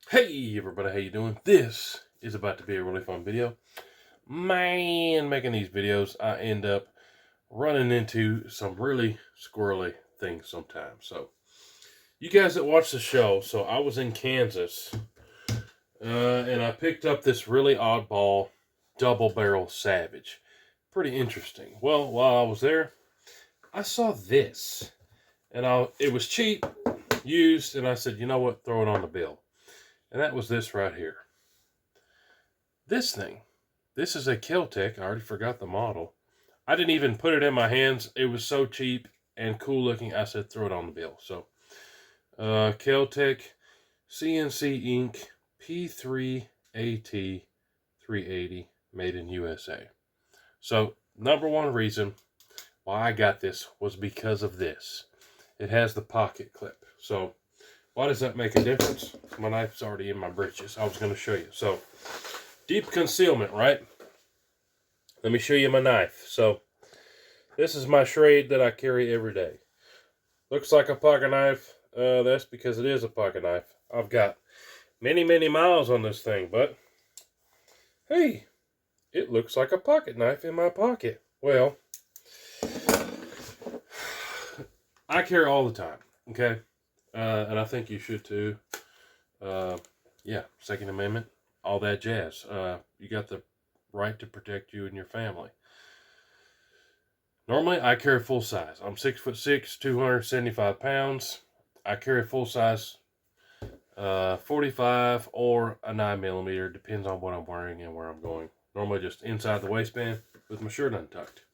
Hey everybody, how you doing? This is about to be a really fun video. Man, making these videos, I end up running into some really squirrely things sometimes. So, you guys that watch the show, so I was in Kansas, and I picked up this really oddball double barrel Savage. Pretty interesting. Well, while I was there, I saw this, and it was cheap, used, and I said, you know what, throw it on the bill. And that was this right here. This thing. This is a Kel-Tec. I already forgot the model. I didn't even put it in my hands. It was so cheap and cool looking. I said, throw it on the bill. So, Kel-Tec CNC Ink P3AT 380 made in USA. So, number one reason why I got this was because of this. It has the pocket clip. So, why does that make a difference? My knife's already in my britches. I was going to show you. So, deep concealment, right? Let me show you my knife. So, this is my Schrade that I carry every day. Looks like a pocket knife. That's because it is a pocket knife. I've got many, many miles on this thing, but hey, it looks like a pocket knife in my pocket. Well, I carry all the time, okay? And I think you should too. Yeah, Second Amendment, all that jazz. You got the right to protect you and your family. Normally, I carry full size. I'm 6'6", 275 pounds. I carry full size 45 or a 9mm. Depends on what I'm wearing and where I'm going. Normally, just inside the waistband with my shirt untucked.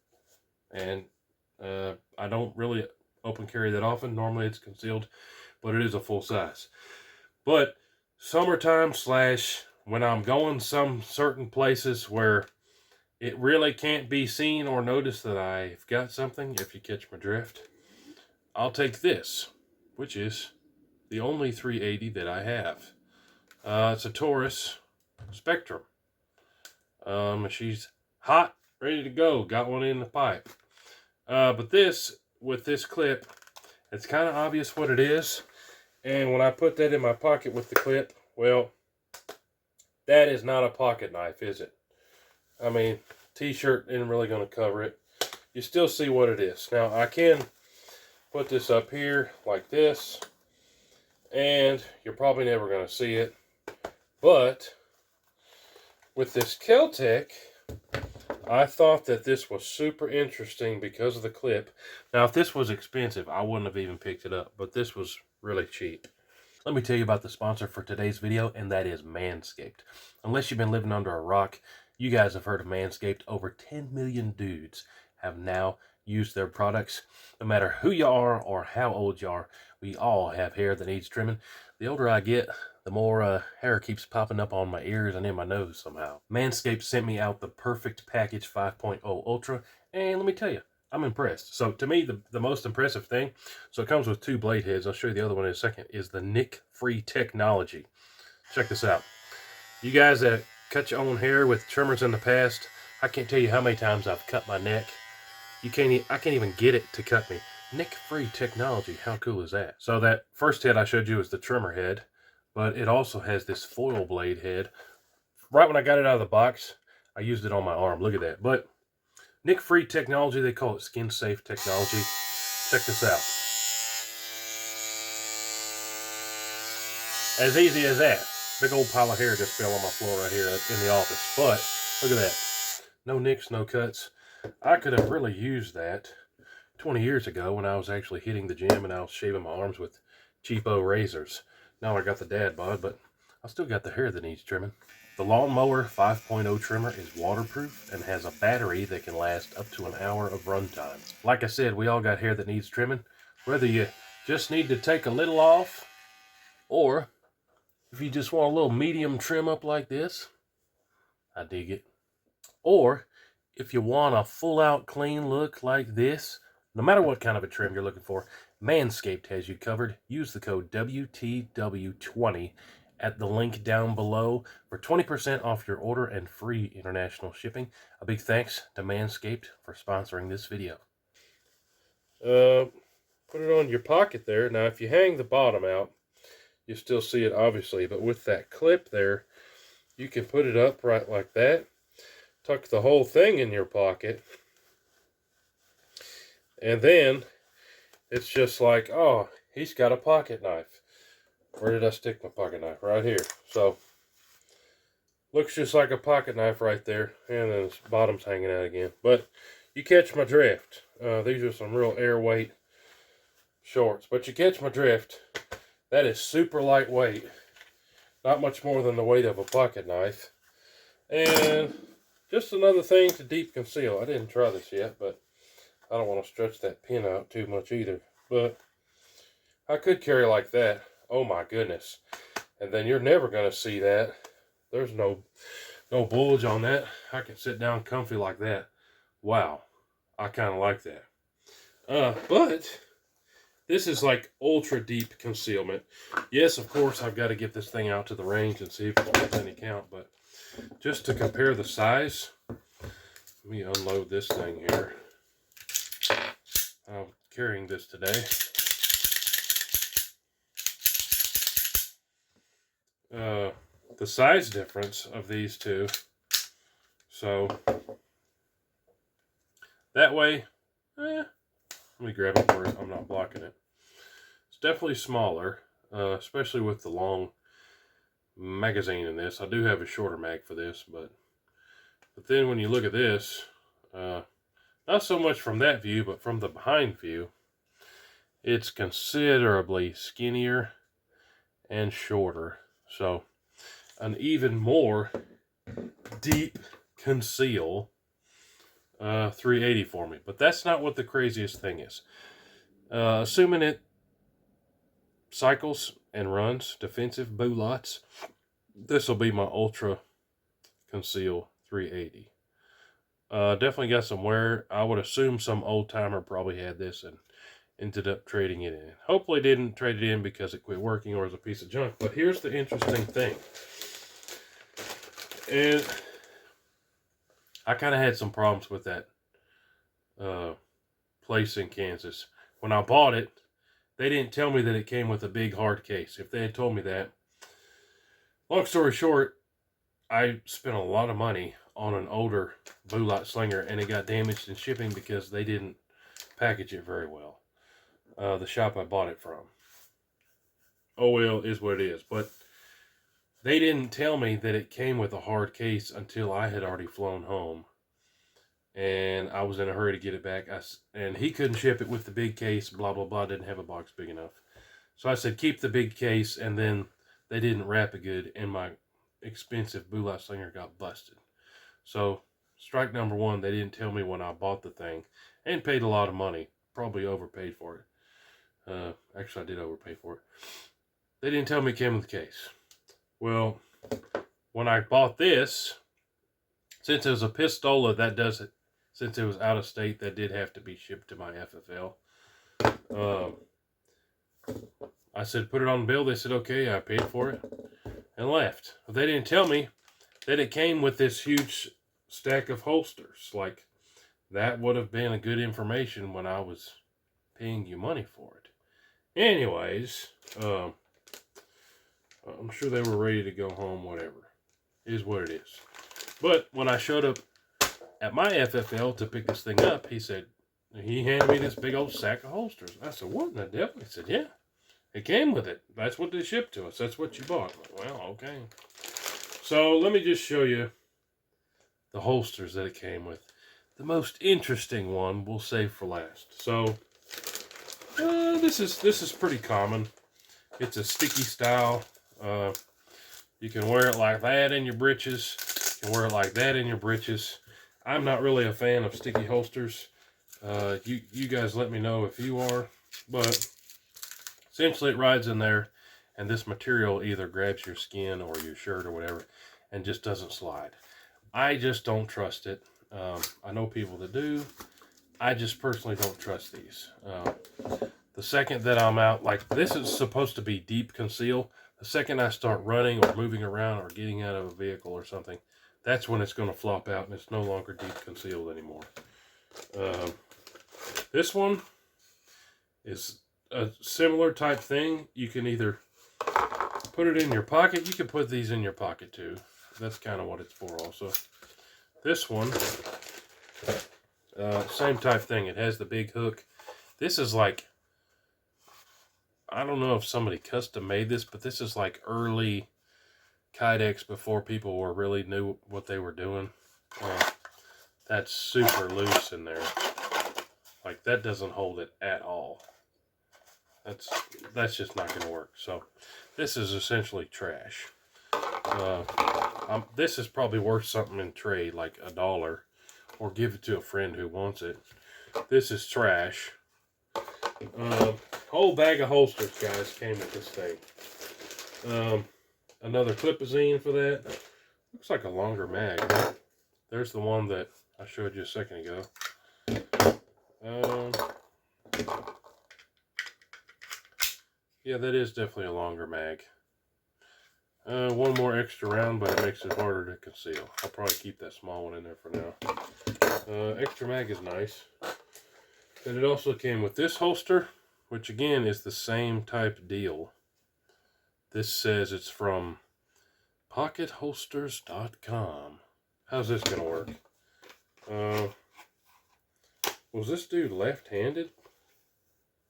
And I don't really open carry that often. Normally, it's concealed, but it is a full size. But summertime / when I'm going some certain places where it really can't be seen or noticed that I've got something, if you catch my drift, I'll take this, which is the only 380 that I have. It's a Taurus Spectrum. She's hot, ready to go. Got one in the pipe. But this, with this clip, it's kind of obvious what it is. And when I put that in my pocket with the clip, well, that is not a pocket knife, is it? I mean, t-shirt isn't really going to cover it. You still see what it is. Now, I can put this up here like this, and you're probably never going to see it. But with this Kel-Tec, I thought that this was super interesting because of the clip. Now, if this was expensive, I wouldn't have even picked it up, but this was really cheap. Let me tell you about the sponsor for today's video, and that is Manscaped. Unless you've been living under a rock, you guys have heard of Manscaped. Over 10 million dudes have now used their products. No matter who you are or how old you are, we all have hair that needs trimming. The older I get, the more hair keeps popping up on my ears and in my nose somehow. Manscaped sent me out the Perfect Package 5.0 Ultra, and let me tell you, I'm impressed. So to me, the most impressive thing, so it comes with 2 blade heads. I'll show you the other one in a second, is the nick-free technology. Check this out. You guys that cut your own hair with trimmers in the past, I can't tell you how many times I've cut my neck. I can't even get it to cut me. Nick-free technology, how cool is that? So that first head I showed you is the trimmer head, but it also has this foil blade head. Right when I got it out of the box, I used it on my arm. Look at that. But nick-free technology, they call it skin-safe technology. Check this out. As easy as that. Big old pile of hair just fell on my floor right here in the office. But look at that. No nicks, no cuts. I could have really used that 20 years ago when I was actually hitting the gym and I was shaving my arms with cheapo razors. Now I got the dad bod, but I still got the hair that needs trimming. The Lawnmower 5.0 trimmer is waterproof and has a battery that can last up to an hour of runtime. Like I said, we all got hair that needs trimming. Whether you just need to take a little off, or if you just want a little medium trim up like this, I dig it. Or if you want a full out clean look like this, no matter what kind of a trim you're looking for, Manscaped has you covered. Use the code WTW20 at the link down below for 20% off your order and free international shipping. A big thanks to Manscaped for sponsoring this video. Put it on your pocket there. Now, if you hang the bottom out, you still see it obviously, but with that clip there, you can put it up right like that, tuck the whole thing in your pocket, and then it's just like, oh, he's got a pocket knife. Where did I stick my pocket knife? Right here. So, looks just like a pocket knife right there, and then its bottom's hanging out again. But you catch my drift. These are some real airweight shorts, but you catch my drift. That is super lightweight, not much more than the weight of a pocket knife, and just another thing to deep conceal. I didn't try this yet, but I don't want to stretch that pin out too much either. But I could carry like that. Oh my goodness. And then you're never going to see that. There's no bulge on that. I can sit down comfy like that. Wow. I kind of like that. But this is like ultra deep concealment. Yes, of course, I've got to get this thing out to the range and see if it's worth any count. But just to compare the size, let me unload this thing here. I'm carrying this today. The size difference of these two. So that way, let me grab it where I'm not blocking it. It's definitely smaller, especially with the long magazine in this. I do have a shorter mag for this, but then when you look at this, not so much from that view, but from the behind view, it's considerably skinnier and shorter. So an even more deep conceal 380 for me. But that's not what the craziest thing is. Assuming it cycles and runs defensive bullets, this will be my ultra conceal 380. Definitely got some wear. I would assume some old timer probably had this and ended up trading it in. Hopefully didn't trade it in because it quit working or is a piece of junk. But here's the interesting thing. And I kind of had some problems with that place in Kansas. When I bought it, they didn't tell me that it came with a big hard case. If they had told me that, long story short, I spent a lot of money on an older blue light slinger, and it got damaged in shipping because they didn't package it very well. The shop I bought it from. Oh well, is what it is. But they didn't tell me that it came with a hard case until I had already flown home. And I was in a hurry to get it back. And he couldn't ship it with the big case, blah, blah, blah. Didn't have a box big enough. So I said, keep the big case. And then they didn't wrap it good. And my expensive blue light slinger got busted. So strike number one, they didn't tell me when I bought the thing. And paid a lot of money. Probably overpaid for it. Actually, I did overpay for it. They didn't tell me it came with the case. Well, when I bought this, since it was a pistola, that does it. Since it was out of state, that did have to be shipped to my FFL. I said, put it on the bill. They said, okay, I paid for it and left. But they didn't tell me that it came with this huge stack of holsters. Like, that would have been a good information when I was paying you money for it. Anyways, I'm sure they were ready to go home, whatever. It is what it is. But when I showed up at my FFL to pick this thing up, he handed me this big old sack of holsters. I said, what in the devil? He said, yeah, it came with it. That's what they shipped to us. That's what you bought. I'm like, well, okay. So let me just show you the holsters that it came with. The most interesting one we'll save for last. So this is pretty common. It's a sticky style. You can wear it like that in your breeches. You can wear it like that in your breeches. I'm not really a fan of sticky holsters. You guys let me know if you are. But essentially it rides in there, and this material either grabs your skin or your shirt or whatever and just doesn't slide. I just don't trust it. I know people that do. I just personally don't trust these. The second that I'm out, like this is supposed to be deep conceal. The second I start running or moving around or getting out of a vehicle or something, that's when it's going to flop out and it's no longer deep concealed anymore. This one is a similar type thing. You can either put it in your pocket. You can put these in your pocket too. That's kind of what it's for also. This one, same type thing. It has the big hook. This is like, I don't know if somebody custom made this, but this is like early Kydex before people were really knew what they were doing. That's super loose in there. Like, that doesn't hold it at all. That's just not going to work. So this is essentially trash. This is probably worth something in trade, like $1, or give it to a friend who wants it. This is trash. Whole bag of holsters, guys, came with this thing. Another clip-a-zine for that. Looks like a longer mag. Right? There's the one that I showed you a second ago. Yeah, that is definitely a longer mag. One more extra round, but it makes it harder to conceal. I'll probably keep that small one in there for now. Extra mag is nice. And it also came with this holster, which again is the same type deal. This says it's from pocketholsters.com. How's this gonna work? Was this dude left-handed?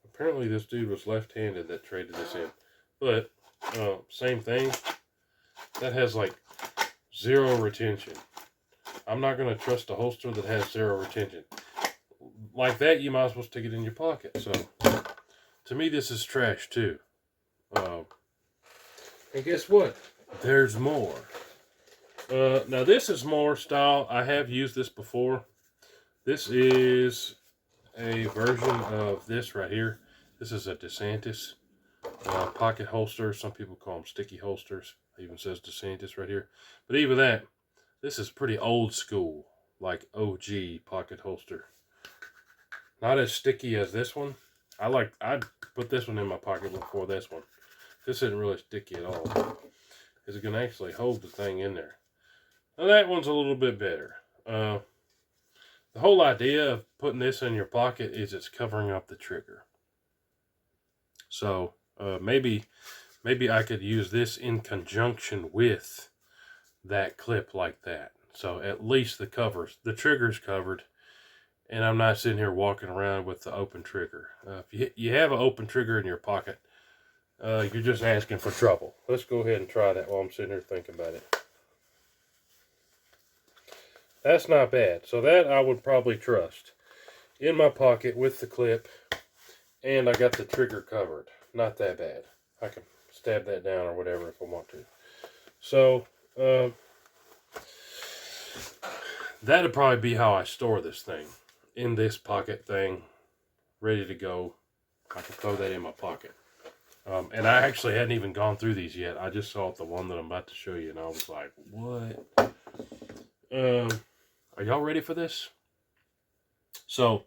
Apparently this dude was left-handed that traded this in. But, same thing. That has like 0 retention. I'm not going to trust a holster that has 0 retention. Like that, you might as well stick it in your pocket. So, to me, this is trash too. And guess what? There's more. Now, this is more style. I have used this before. This is a version of this right here. This is a DeSantis pocket holster. Some people call them sticky holsters. It even says DeSantis right here. But even that, this is pretty old school, like OG pocket holster. Not as sticky as this one. I'd put this one in my pocket before this one. This isn't really sticky at all. Because it can actually hold the thing in there. Now that one's a little bit better. The whole idea of putting this in your pocket is it's covering up the trigger. So maybe I could use this in conjunction with that clip like that. So at least the trigger's covered, and I'm not sitting here walking around with the open trigger. If you have an open trigger in your pocket, you're just asking for trouble. Let's go ahead and try that while I'm sitting here thinking about it. That's not bad. So that I would probably trust. In my pocket with the clip, and I got the trigger covered. Not that bad. I can stab that down or whatever if I want to. So, that'd probably be how I store this thing. In this pocket thing, ready to go. I can throw that in my pocket. And I actually hadn't even gone through these yet. I just saw the one that I'm about to show you, and I was like, what? Are y'all ready for this? So,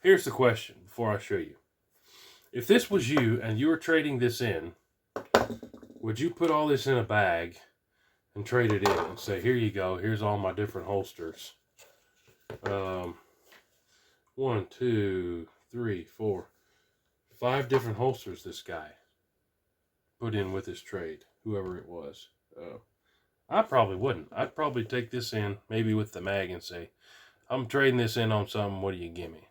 here's the question before I show you. If this was you and you were trading this in, would you put all this in a bag and trade it in and say, here you go, here's all my different holsters. 1, 2, 3, 4, 5 different holsters this guy put in with his trade, whoever it was. I probably wouldn't. I'd probably take this in, maybe with the mag, and say, I'm trading this in on something, what do you give me?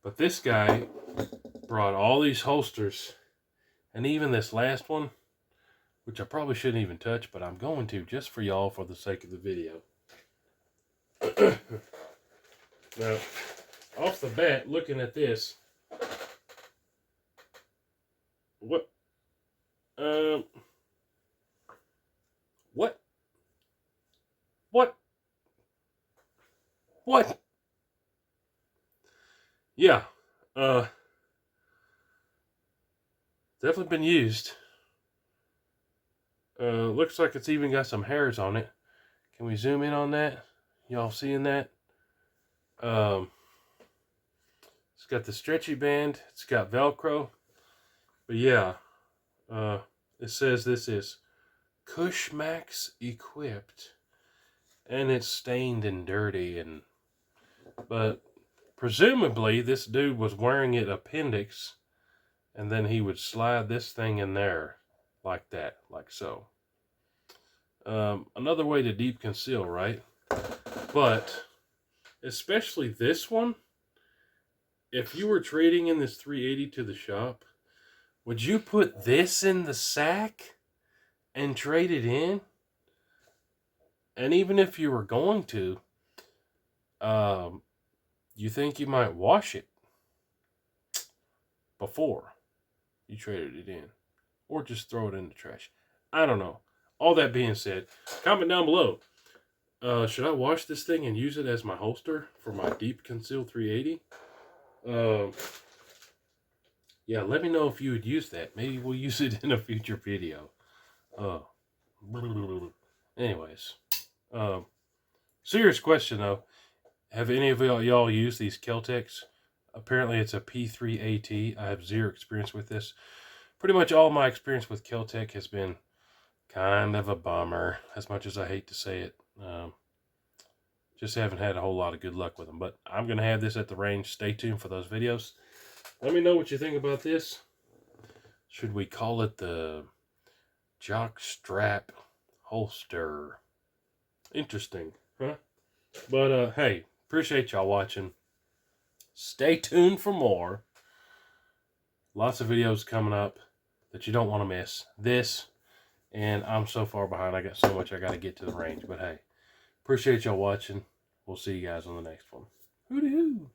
But this guy brought all these holsters, and even this last one, which I probably shouldn't even touch, but I'm going to just for y'all for the sake of the video. Now, off the bat, looking at this, what? What? Yeah, definitely been used. Looks like it's even got some hairs on it. Can we zoom in on that? Y'all seeing that? It's got the stretchy band. It's got Velcro. But yeah, it says this is Cushmax equipped. And it's stained and dirty, but presumably this dude was wearing it appendix, and then he would slide this thing in there like that, like so. Another way to deep conceal, right? But especially this one, if you were trading in this 380 to the shop, would you put this in the sack and trade it in? And even if you were going to, you think you might wash it before you traded it in, or just throw it in the trash? I don't know. All that being said, comment down below. Should I wash this thing and use it as my holster for my deep concealed 380? Yeah, let me know if you would use that. Maybe we'll use it in a future video. Anyways, serious question though. Have any of y'all used these Kel-Tecs? Apparently it's a P3AT. I have zero experience with this. Pretty much all my experience with Kel-Tec has been kind of a bummer, as much as I hate to say it. Just haven't had a whole lot of good luck with them. But I'm going to have this at the range. Stay tuned for those videos. Let me know what you think about this. Should we call it the jock strap holster? Interesting, huh? But, hey, appreciate y'all watching. Stay tuned for more. Lots of videos coming up that you don't want to miss. This, and I'm so far behind. I got so much I got to get to the range. But, hey, appreciate y'all watching. We'll see you guys on the next one. Hooty-hoo.